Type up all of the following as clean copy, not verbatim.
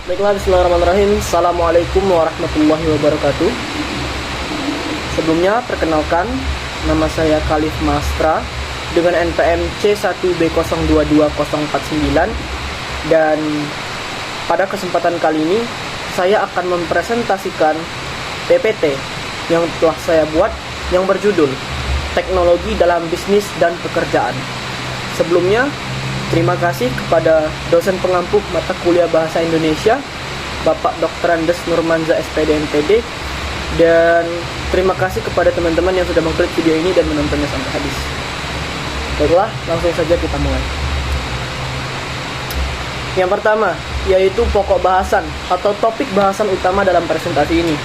Baiklah, bismillahirrahmanirrahim. Assalamualaikum warahmatullahi wabarakatuh. Sebelumnya, perkenalkan, nama saya Khalif Mastra dengan NPM C1B022049. Dan pada kesempatan kali ini, saya akan mempresentasikan PPT yang telah saya buat yang berjudul Teknologi dalam Bisnis dan Pekerjaan. Sebelumnya, terima kasih kepada dosen pengampu mata kuliah Bahasa Indonesia, Bapak Dr. Andes Nurmanza SPD MPD, dan terima kasih kepada teman-teman yang sudah mengklik video ini dan menontonnya sampai habis. Baiklah, langsung saja kita mulai. Yang pertama, yaitu pokok bahasan atau topik bahasan utama dalam presentasi ini.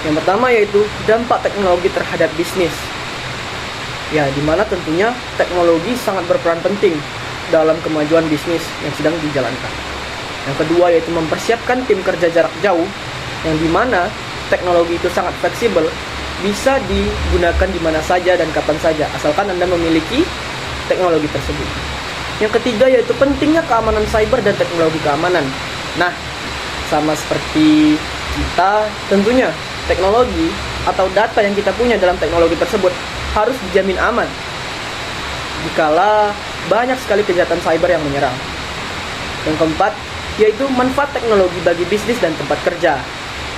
Yang pertama yaitu dampak teknologi terhadap bisnis. Ya, dimana tentunya teknologi sangat berperan penting dalam kemajuan bisnis yang sedang dijalankan. Yang kedua yaitu mempersiapkan tim kerja jarak jauh, yang dimana teknologi itu sangat fleksibel, bisa digunakan di mana saja dan kapan saja, asalkan Anda memiliki teknologi tersebut. Yang ketiga yaitu pentingnya keamanan cyber dan teknologi keamanan. Nah, sama seperti kita, tentunya teknologi atau data yang kita punya dalam teknologi tersebut harus dijamin aman dikala banyak sekali kejahatan cyber yang menyerang. Yang keempat, yaitu manfaat teknologi bagi bisnis dan tempat kerja.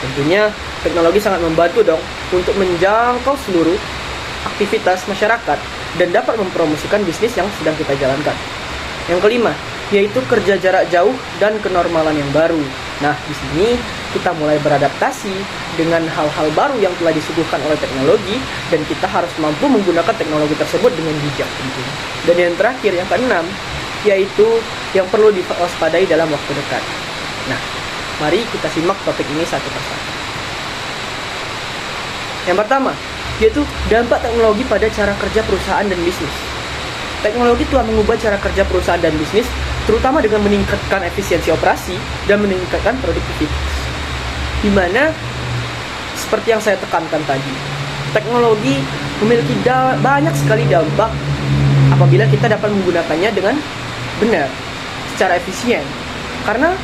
Tentunya teknologi sangat membantu dong untuk menjangkau seluruh aktivitas masyarakat dan dapat mempromosikan bisnis yang sedang kita jalankan. Yang kelima, yaitu kerja jarak jauh dan kenormalan yang baru. Nah, di sini kita mulai beradaptasi dengan hal-hal baru yang telah disuguhkan oleh teknologi, dan kita harus mampu menggunakan teknologi tersebut dengan bijak tentunya. Dan yang terakhir, yang keenam, yaitu yang perlu diwaspadai dalam waktu dekat. Nah, mari kita simak topik ini satu persatu. Yang pertama, yaitu dampak teknologi pada cara kerja perusahaan dan bisnis. Teknologi telah mengubah cara kerja perusahaan dan bisnis, terutama dengan meningkatkan efisiensi operasi dan meningkatkan produktivitas. Di mana, seperti yang saya tekankan tadi, teknologi memiliki banyak sekali dampak apabila kita dapat menggunakannya dengan benar, secara efisien. Karena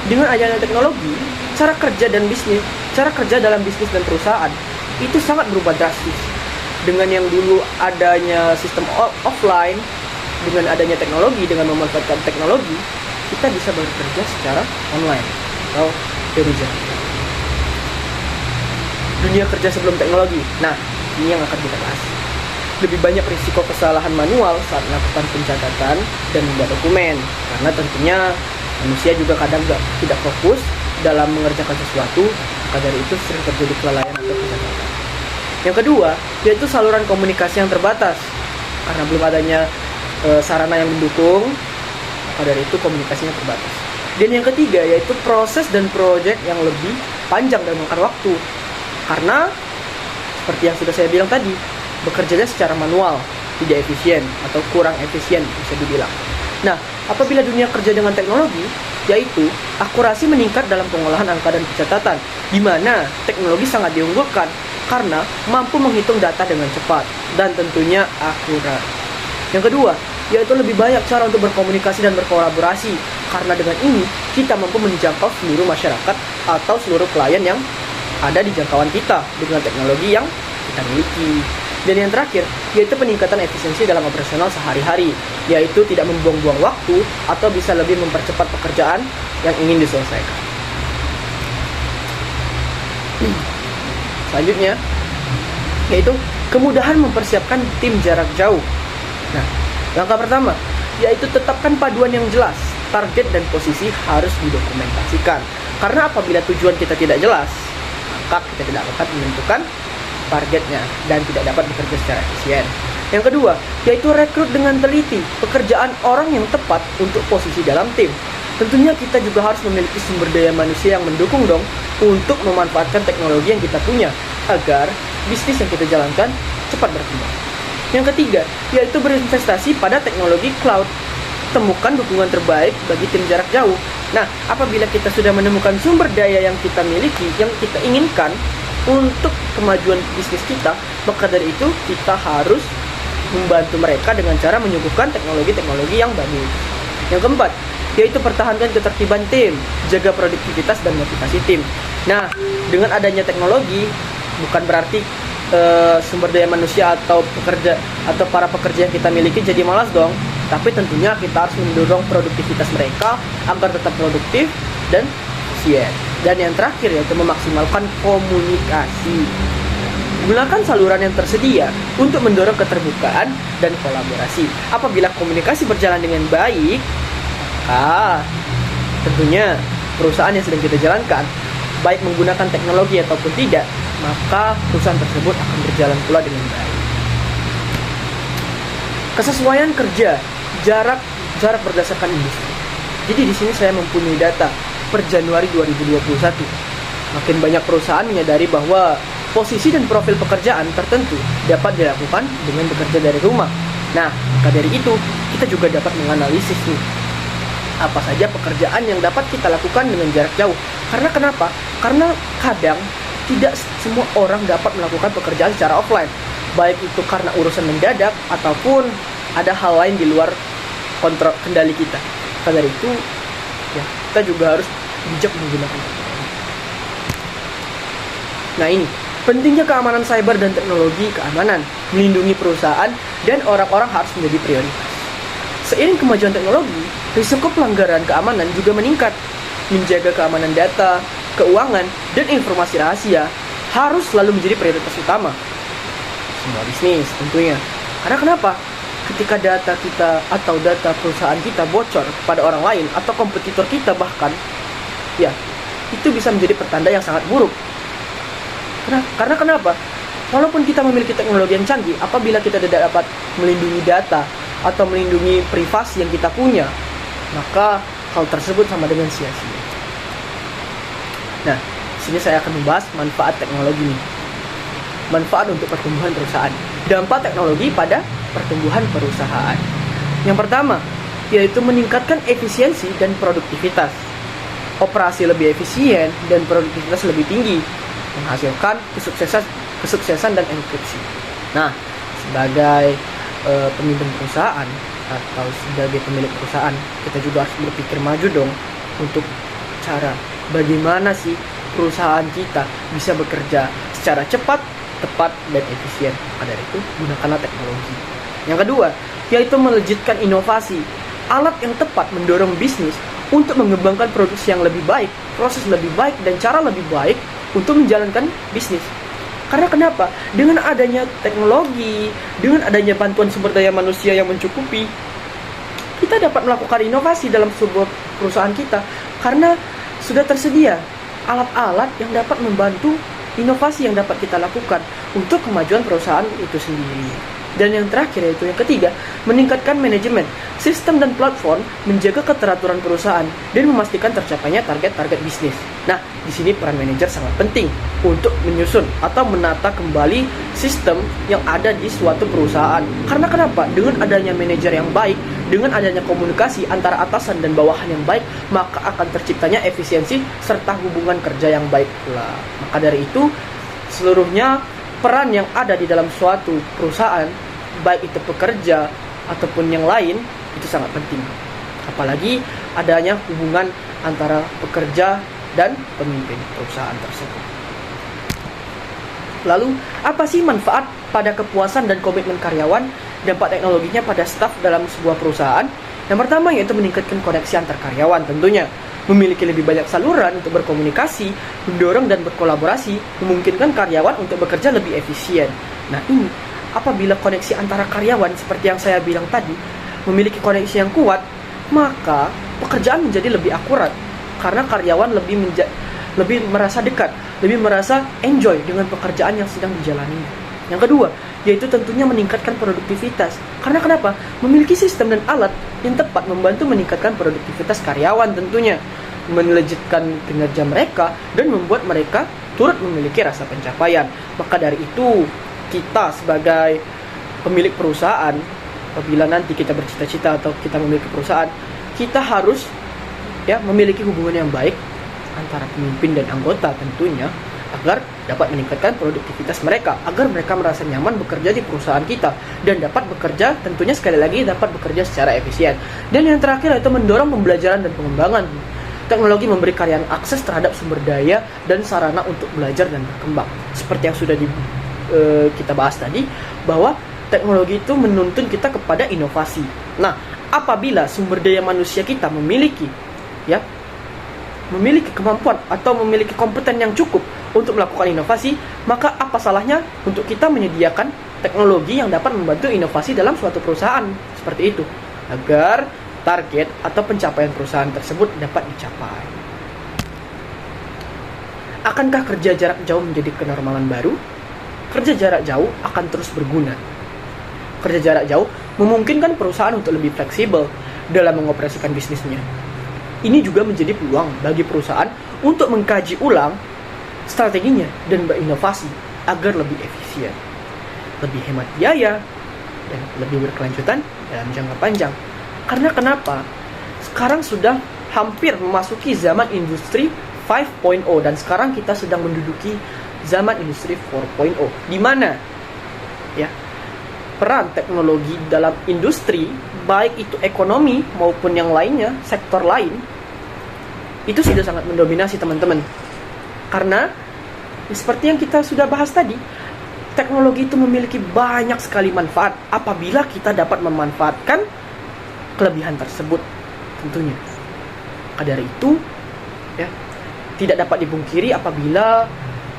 dengan adanya teknologi, cara kerja dalam bisnis dan perusahaan itu sangat berubah drastis. Dengan yang dulu adanya sistem offline, dengan adanya teknologi, dengan memanfaatkan teknologi, kita bisa bekerja secara online atau dari jauh. Dunia kerja sebelum teknologi. Nah, ini yang akan kita bahas. Lebih banyak risiko kesalahan manual saat melakukan pencatatan dan membuat dokumen, karena tentunya manusia juga kadang tidak fokus dalam mengerjakan sesuatu, maka dari itu sering terjadi kelalaian atau kecacatan. Yang kedua, yaitu saluran komunikasi yang terbatas, karena belum adanya sarana yang mendukung, maka dari itu komunikasinya terbatas. Dan yang ketiga, yaitu proses dan proyek yang lebih panjang dan memakan waktu, karena seperti yang sudah saya bilang tadi, bekerjanya secara manual, tidak efisien atau kurang efisien bisa dibilang. Nah, apabila dunia kerja dengan teknologi, yaitu akurasi meningkat dalam pengolahan angka dan pencatatan, di mana teknologi sangat diunggulkan karena mampu menghitung data dengan cepat dan tentunya akurat. Yang kedua, yaitu lebih banyak cara untuk berkomunikasi dan berkolaborasi, karena dengan ini kita mampu menjangkau seluruh masyarakat atau seluruh klien yang ada di jangkauan kita dengan teknologi yang kita miliki. Dan yang terakhir, yaitu peningkatan efisiensi dalam operasional sehari-hari, yaitu tidak membuang-buang waktu atau bisa lebih mempercepat pekerjaan yang ingin diselesaikan. Selanjutnya, yaitu kemudahan mempersiapkan tim jarak jauh. Nah, langkah pertama, yaitu tetapkan paduan yang jelas. Target dan posisi harus didokumentasikan. Karena apabila tujuan kita tidak jelas, maka kita tidak dapat menentukan targetnya dan tidak dapat bekerja secara efisien. Yang kedua, yaitu rekrut dengan teliti pekerjaan orang yang tepat untuk posisi dalam tim. Tentunya kita juga harus memiliki sumber daya manusia yang mendukung dong untuk memanfaatkan teknologi yang kita punya agar bisnis yang kita jalankan cepat berkembang. Yang ketiga, yaitu berinvestasi pada teknologi cloud. Temukan dukungan terbaik bagi tim jarak jauh. Nah, apabila kita sudah menemukan sumber daya yang kita miliki, yang kita inginkan untuk kemajuan bisnis kita, maka dari itu kita harus membantu mereka dengan cara menyuguhkan teknologi-teknologi yang bagus. Yang keempat, yaitu pertahankan ketertiban tim, jaga produktivitas dan motivasi tim. Nah, dengan adanya teknologi bukan berarti sumber daya manusia atau pekerja atau para pekerja yang kita miliki jadi malas dong. Tapi tentunya kita harus mendorong produktivitas mereka agar tetap produktif dan efisien. Dan yang terakhir yaitu memaksimalkan komunikasi. Gunakan saluran yang tersedia untuk mendorong keterbukaan dan kolaborasi. Apabila komunikasi berjalan dengan baik, maka tentunya perusahaan yang sedang kita jalankan, baik menggunakan teknologi ataupun tidak, maka perusahaan tersebut akan berjalan pula dengan baik. Kesesuaian kerja, jarak berdasarkan industri. Jadi di sini saya mempunyai data per Januari 2021. Makin banyak perusahaan menyadari bahwa posisi dan profil pekerjaan tertentu dapat dilakukan dengan bekerja dari rumah. Nah, maka dari itu kita juga dapat menganalisis nih, apa saja pekerjaan yang dapat kita lakukan dengan jarak jauh. Karena kenapa? Karena kadang tidak semua orang dapat melakukan pekerjaan secara offline, baik itu karena urusan mendadak ataupun ada hal lain di luar kontrol kendali kita. Maka dari itu, ya, kita juga harus bijak menggunakan teknologi. Nah, ini pentingnya keamanan cyber dan teknologi keamanan, melindungi perusahaan dan orang-orang harus menjadi prioritas. Seiring kemajuan teknologi, risiko pelanggaran keamanan juga meningkat. Menjaga keamanan data, keuangan, dan informasi rahasia harus selalu menjadi prioritas utama semua bisnis tentunya. Karena kenapa? Ketika data kita atau data perusahaan kita bocor kepada orang lain atau kompetitor kita bahkan, ya, itu bisa menjadi pertanda yang sangat buruk. Karena kenapa? Walaupun kita memiliki teknologi yang canggih, apabila kita tidak dapat melindungi data atau melindungi privasi yang kita punya, maka hal tersebut sama dengan sia-sia. Nah, sini saya akan membahas manfaat teknologi ini. Manfaat untuk pertumbuhan perusahaan. Dampak teknologi pada pertumbuhan perusahaan. Yang pertama, yaitu meningkatkan efisiensi dan produktivitas. Operasi lebih efisien dan produktivitas lebih tinggi, menghasilkan kesuksesan dan enkripsi. Nah, sebagai pemimpin perusahaan atau sebagai pemilik perusahaan, kita juga harus berpikir maju dong untuk cara bagaimana sih perusahaan kita bisa bekerja secara cepat, tepat, dan efisien. Maka dari itu, gunakanlah teknologi. Yang kedua, yaitu melejitkan inovasi. Alat yang tepat mendorong bisnis untuk mengembangkan produksi yang lebih baik, proses lebih baik, dan cara lebih baik untuk menjalankan bisnis. Karena kenapa? Dengan adanya teknologi, dengan adanya bantuan sumber daya manusia yang mencukupi, kita dapat melakukan inovasi dalam sebuah perusahaan kita. Karena sudah tersedia alat-alat yang dapat membantu inovasi yang dapat kita lakukan untuk kemajuan perusahaan itu sendiri. Dan yang terakhir yaitu yang ketiga, meningkatkan manajemen, sistem dan platform, menjaga keteraturan perusahaan dan memastikan tercapainya target-target bisnis. Nah, di sini peran manajer sangat penting untuk menyusun atau menata kembali sistem yang ada di suatu perusahaan. Karena kenapa? Dengan adanya manajer yang baik, dengan adanya komunikasi antara atasan dan bawahan yang baik, maka akan terciptanya efisiensi serta hubungan kerja yang baik pula. Maka dari itu, seluruhnya peran yang ada di dalam suatu perusahaan, baik itu pekerja ataupun yang lain, itu sangat penting. Apalagi adanya hubungan antara pekerja dan pemimpin perusahaan tersebut. Lalu, apa sih manfaat pada kepuasan dan komitmen karyawan, dampak teknologinya pada staf dalam sebuah perusahaan? Yang pertama yaitu meningkatkan koneksi antar karyawan tentunya. Memiliki lebih banyak saluran untuk berkomunikasi, mendorong dan berkolaborasi, memungkinkan karyawan untuk bekerja lebih efisien. Nah ini, apabila koneksi antara karyawan seperti yang saya bilang tadi, memiliki koneksi yang kuat, maka pekerjaan menjadi lebih akurat. Karena karyawan lebih merasa dekat, lebih merasa enjoy dengan pekerjaan yang sedang dijalani. Yang kedua, yaitu tentunya meningkatkan produktivitas. Karena kenapa? Memiliki sistem dan alat yang tepat membantu meningkatkan produktivitas karyawan tentunya, melejitkan kinerja mereka dan membuat mereka turut memiliki rasa pencapaian. Maka dari itu, kita sebagai pemilik perusahaan, apabila nanti kita bercita-cita atau kita memiliki perusahaan, kita harus memiliki hubungan yang baik antara pemimpin dan anggota tentunya, agar dapat meningkatkan produktivitas mereka, agar mereka merasa nyaman bekerja di perusahaan kita dan dapat bekerja, tentunya sekali lagi dapat bekerja secara efisien. Dan yang terakhir yaitu mendorong pembelajaran dan pengembangan. Teknologi memberi karyawan akses terhadap sumber daya dan sarana untuk belajar dan berkembang. Seperti yang sudah kita bahas tadi, bahwa teknologi itu menuntun kita kepada inovasi. Nah, apabila sumber daya manusia kita memiliki kemampuan atau memiliki kompeten yang cukup untuk melakukan inovasi, maka apa salahnya untuk kita menyediakan teknologi yang dapat membantu inovasi dalam suatu perusahaan seperti itu, agar target atau pencapaian perusahaan tersebut dapat dicapai. Akankah kerja jarak jauh menjadi kenormalan baru? Kerja jarak jauh akan terus berguna. Kerja jarak jauh memungkinkan perusahaan untuk lebih fleksibel dalam mengoperasikan bisnisnya. Ini juga menjadi peluang bagi perusahaan untuk mengkaji ulang strateginya dan berinovasi agar lebih efisien, lebih hemat biaya, dan lebih berkelanjutan dalam jangka panjang. Karena kenapa? Sekarang sudah hampir memasuki zaman industri 5.0 dan sekarang kita sedang menduduki zaman industri 4.0, di mana peran teknologi dalam industri, baik itu ekonomi maupun yang lainnya, sektor lain, itu sudah sangat mendominasi teman-teman. Karena seperti yang kita sudah bahas tadi, teknologi itu memiliki banyak sekali manfaat apabila kita dapat memanfaatkan kelebihan tersebut tentunya. Maka dari itu tidak dapat dipungkiri apabila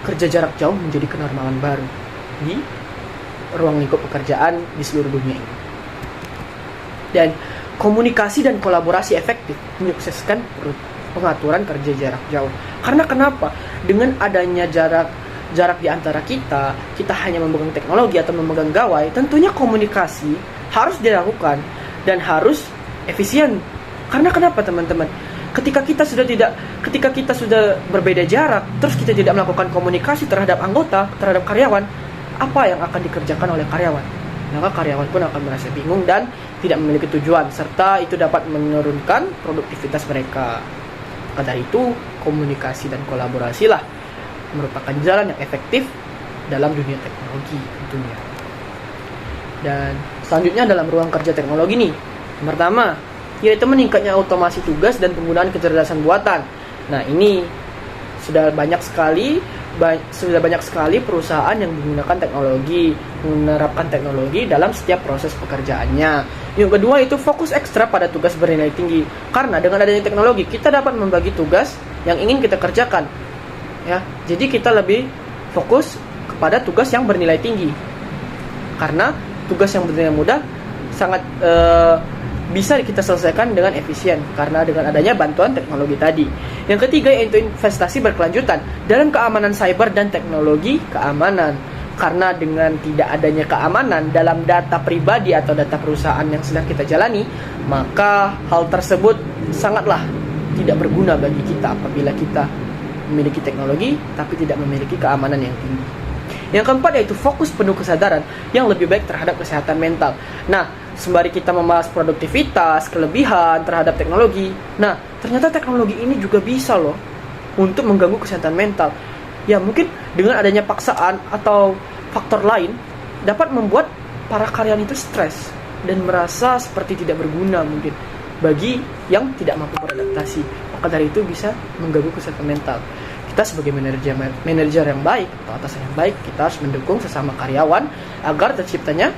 kerja jarak jauh menjadi kenormalan baru di ruang lingkup pekerjaan di seluruh dunia ini. Dan komunikasi dan kolaborasi efektif menyukseskan pengaturan kerja jarak jauh. Karena kenapa? Dengan adanya jarak di antara kita hanya memegang teknologi atau memegang gawai, tentunya komunikasi harus dilakukan dan harus efisien. Karena kenapa teman-teman? Ketika kita sudah berbeda jarak, terus kita tidak melakukan komunikasi terhadap anggota, terhadap karyawan, apa yang akan dikerjakan oleh karyawan? Maka karyawan pun akan merasa bingung dan tidak memiliki tujuan, serta itu dapat menurunkan produktivitas mereka. Maka dari itu, komunikasi dan kolaborasilah merupakan jalan yang efektif dalam dunia teknologi tentunya. Dan selanjutnya dalam ruang kerja teknologi nih, yang pertama yaitu meningkatnya otomasi tugas dan penggunaan kecerdasan buatan. Nah, ini sudah banyak sekali perusahaan yang menggunakan teknologi, menerapkan teknologi dalam setiap proses pekerjaannya. Yang kedua itu fokus ekstra pada tugas bernilai tinggi. Karena dengan adanya teknologi kita dapat membagi tugas yang ingin kita kerjakan. Jadi kita lebih fokus kepada tugas yang bernilai tinggi. Karena tugas yang bernilai mudah sangat bisa kita selesaikan dengan efisien karena dengan adanya bantuan teknologi tadi. Yang ketiga yaitu investasi berkelanjutan dalam keamanan cyber dan teknologi keamanan. Karena dengan tidak adanya keamanan dalam data pribadi atau data perusahaan yang sedang kita jalani, maka hal tersebut sangatlah tidak berguna bagi kita apabila kita memiliki teknologi tapi tidak memiliki keamanan yang tinggi. Yang keempat yaitu fokus penuh kesadaran yang lebih baik terhadap kesehatan mental. Nah, sembari kita membahas produktivitas, kelebihan terhadap teknologi, nah ternyata teknologi ini juga bisa loh untuk mengganggu kesehatan mental. Ya mungkin dengan adanya paksaan atau faktor lain dapat membuat para karyawan itu stres dan merasa seperti tidak berguna mungkin bagi yang tidak mampu beradaptasi. Maka dari itu bisa mengganggu kesehatan mental. Kita sebagai manajer yang baik atau atasan yang baik, kita harus mendukung sesama karyawan agar terciptanya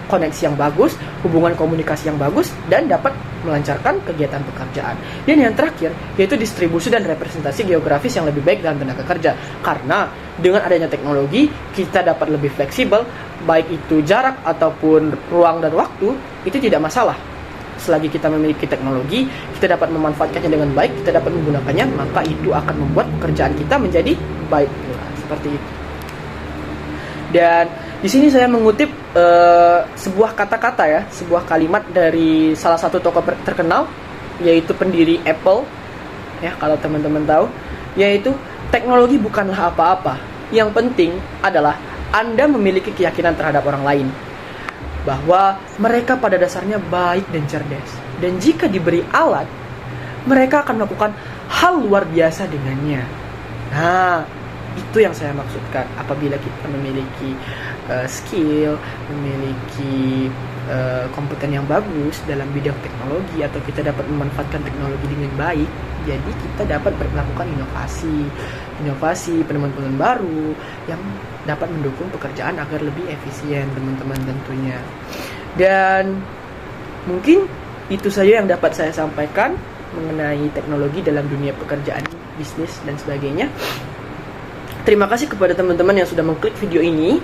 koneksi yang bagus, hubungan komunikasi yang bagus, dan dapat melancarkan kegiatan pekerjaan. Dan yang terakhir, yaitu distribusi dan representasi geografis yang lebih baik dalam tenaga kerja. Karena dengan adanya teknologi, kita dapat lebih fleksibel, baik itu jarak ataupun ruang dan waktu, itu tidak masalah. Selagi kita memiliki teknologi, kita dapat memanfaatkannya dengan baik, kita dapat menggunakannya, maka itu akan membuat pekerjaan kita menjadi baik pula. Seperti itu. Dan di sini saya mengutip sebuah kata-kata sebuah kalimat dari salah satu tokoh terkenal, yaitu pendiri Apple, kalau teman-teman tahu, yaitu teknologi bukanlah apa-apa. Yang penting adalah Anda memiliki keyakinan terhadap orang lain, bahwa mereka pada dasarnya baik dan cerdas. Dan jika diberi alat, mereka akan melakukan hal luar biasa dengannya. Nah, Itu yang saya maksudkan. Apabila kita memiliki skill, memiliki kompeten yang bagus dalam bidang teknologi, atau kita dapat memanfaatkan teknologi dengan baik, jadi kita dapat melakukan inovasi, penemuan-penemuan baru yang dapat mendukung pekerjaan agar lebih efisien, teman-teman, tentunya. Dan mungkin itu saja yang dapat saya sampaikan mengenai teknologi dalam dunia pekerjaan, bisnis, dan sebagainya. Terima kasih kepada teman-teman yang sudah mengklik video ini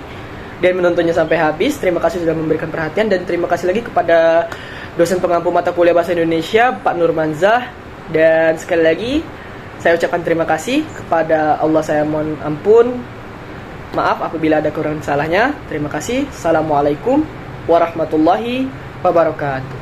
dan menontonnya sampai habis. Terima kasih sudah memberikan perhatian, dan terima kasih lagi kepada dosen pengampu mata kuliah Bahasa Indonesia, Pak Nurmanzah. Dan sekali lagi saya ucapkan terima kasih kepada Allah. Saya mohon ampun, maaf apabila ada kurang salahnya. Terima kasih. Assalamualaikum warahmatullahi wabarakatuh.